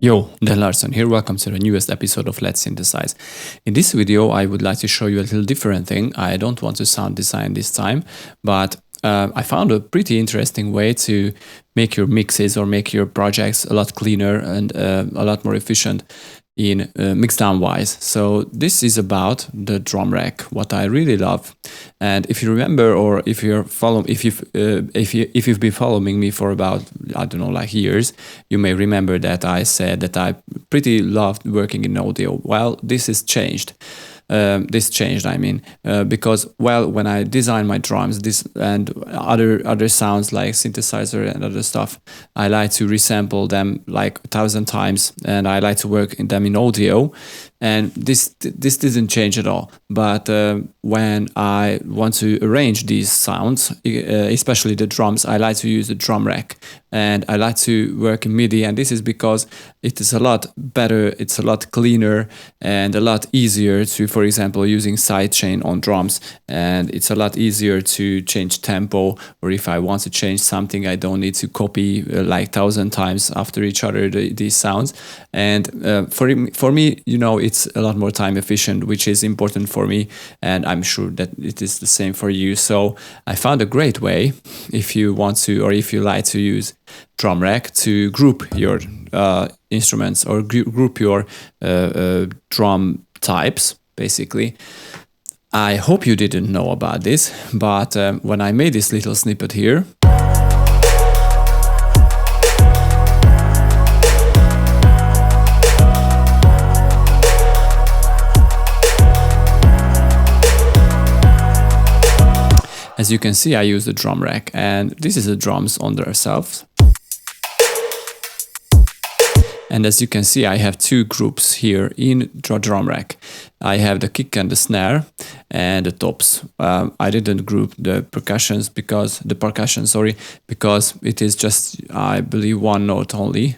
Yo, Dan Larson here. Welcome to the newest episode of Let's Synthesize. In this video, I would like to show you a little different thing. I don't want to sound design this time, but I found a pretty interesting way to make your mixes or make your projects a lot cleaner and a lot more efficient in mixdown wise. So this is about the drum rack, what I really love. And if you remember, or if you've been following me for about, I don't know, like years, you may remember that I said that I pretty loved working in audio. Well, this has changed. Because when I design my drums, this and other sounds like synthesizer and other stuff, I like to resample them like 1,000 times, and I like to work in them in audio. And this didn't change at all. But when I want to arrange these sounds, especially the drums, I like to use the drum rack, and I like to work in MIDI. And this is because it is a lot better, it's a lot cleaner, and a lot easier to, for example, using sidechain on drums. And it's a lot easier to change tempo, or if I want to change something, I don't need to copy like 1,000 times after each other these sounds. And for me, it's a lot more time efficient, which is important for me, and I'm sure that it is the same for you. So I found a great way, if you want to, or if you like to use drum rack, to group your instruments or group your drum types, basically. I hope you didn't know about this, but when I made this little snippet here, as you can see, I use the drum rack, and this is the drums on themselves. And as you can see, I have two groups here in the drum rack. I have the kick and the snare and the tops. I didn't group the percussion, because it is just, I believe, one note only.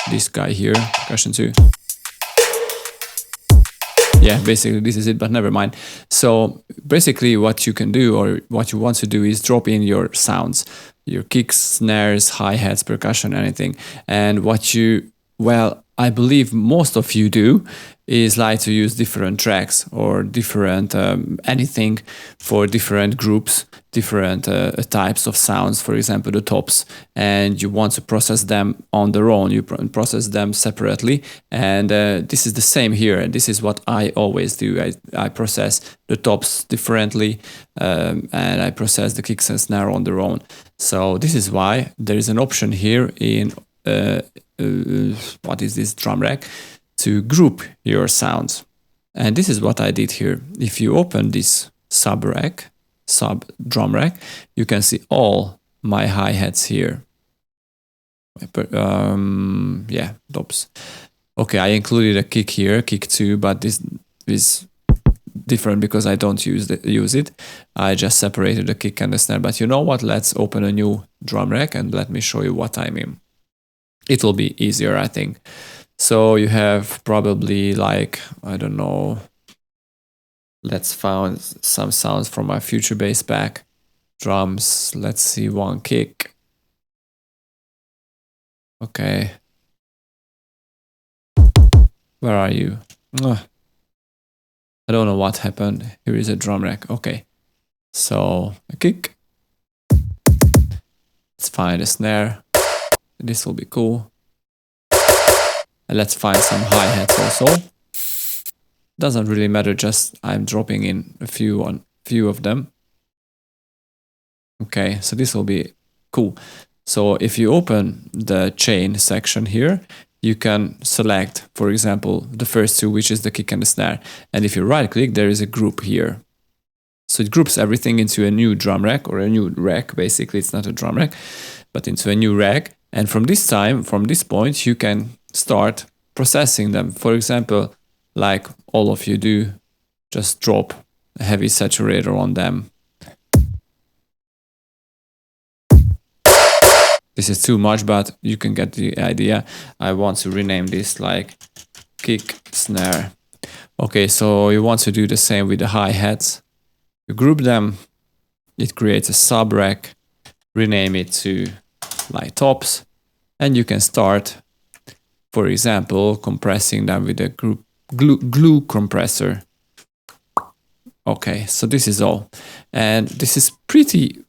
This guy here, percussion 2. Yeah, basically this is it, but never mind. So basically what you can do, or what you want to do, is drop in your sounds, your kicks, snares, hi-hats, percussion, anything. And I believe most of you do, is like to use different tracks or different anything for different groups, different types of sounds, for example, the tops, and you want to process them on their own, you process them separately. And this is the same here, and this is what I always do. I process the tops differently, and I process the kicks and snare on their own. So this is why there is an option here in what is this drum rack, to group your sounds. And this is what I did here. If you open this sub drum rack, you can see all my hi-hats here. Yeah, tops. Okay, I included a kick here, kick 2, but this is different because I don't use it. I just separated the kick and the snare. But you know what? Let's open a new drum rack and let me show you what I mean. It will be easier, I think. So you have probably, like, I don't know, let's find some sounds from my Future Bass pack. Drums, let's see, one kick. Okay. Where are you? I don't know what happened. Here is a drum rack. Okay. So a kick. Let's find a snare. This will be cool. And let's find some hi-hats also. Doesn't really matter, just I'm dropping in a few of them. Okay, so this will be cool. So if you open the chain section here, you can select, for example, the first two, which is the kick and the snare. And if you right click, there is a group here. So it groups everything into a new drum rack, or a new rack. Basically, it's not a drum rack, but into a new rack. And from this point, you can start processing them. For example, like all of you do, just drop a heavy saturator on them. This is too much, but you can get the idea. I want to rename this like kick, snare. Okay, so you want to do the same with the hi-hats. You group them, it creates a sub rack, rename it to like tops, and you can start For example, compressing them with a glue compressor. Okay, so this is all. And this is pretty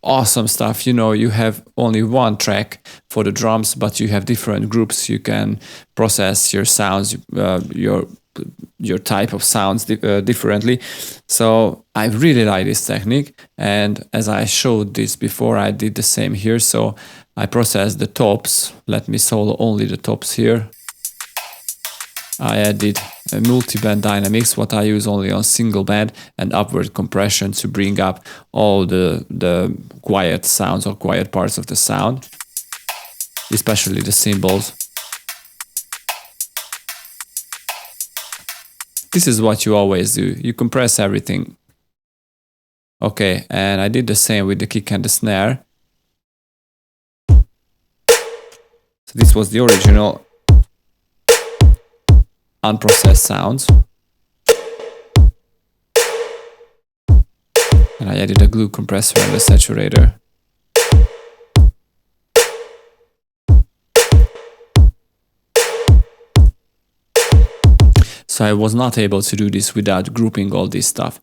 awesome stuff. You know, you have only one track for the drums, but you have different groups. You can process your sounds, your type of sounds differently. So I really like this technique. And as I showed this before, I did the same here. So I processed the tops. Let me solo only the tops here. I added a multi-band dynamics, what I use only on single band, and upward compression to bring up all the quiet sounds or quiet parts of the sound, especially the cymbals. This is what you always do. You compress everything. Okay, and I did the same with the kick and the snare. So this was the original unprocessed sounds. And I added a glue compressor and a saturator. So I was not able to do this without grouping all this stuff.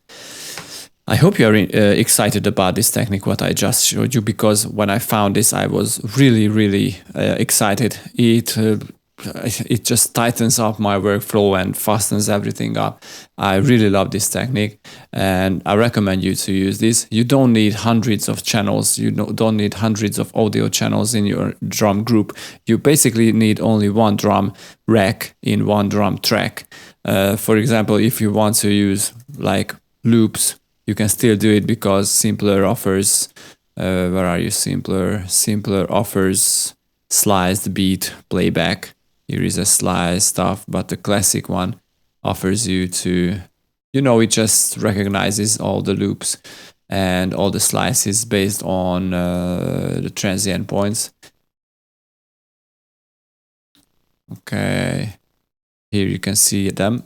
I hope you are excited about this technique, what I just showed you, because when I found this, I was really excited. It just tightens up my workflow and fastens everything up. I really love this technique, and I recommend you to use this. You don't need hundreds of channels. You don't need hundreds of audio channels in your drum group. You basically need only one drum rack in one drum track. For example, if you want to use like loops, you can still do it because Simpler offers, where are you, Simpler? Simpler offers sliced beat playback. Here is a slice stuff, but the classic one offers you to, you know, it just recognizes all the loops and all the slices based on the transient points. Okay, here you can see them.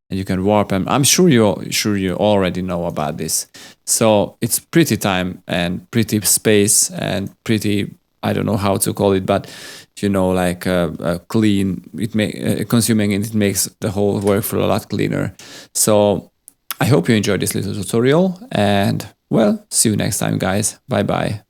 And you can warp them. I'm sure you already know about this. So it's pretty time and pretty space and pretty, I don't know how to call it, but you know, like clean. Consuming it makes the whole workflow a lot cleaner. So I hope you enjoyed this little tutorial, and well, see you next time, guys. Bye bye.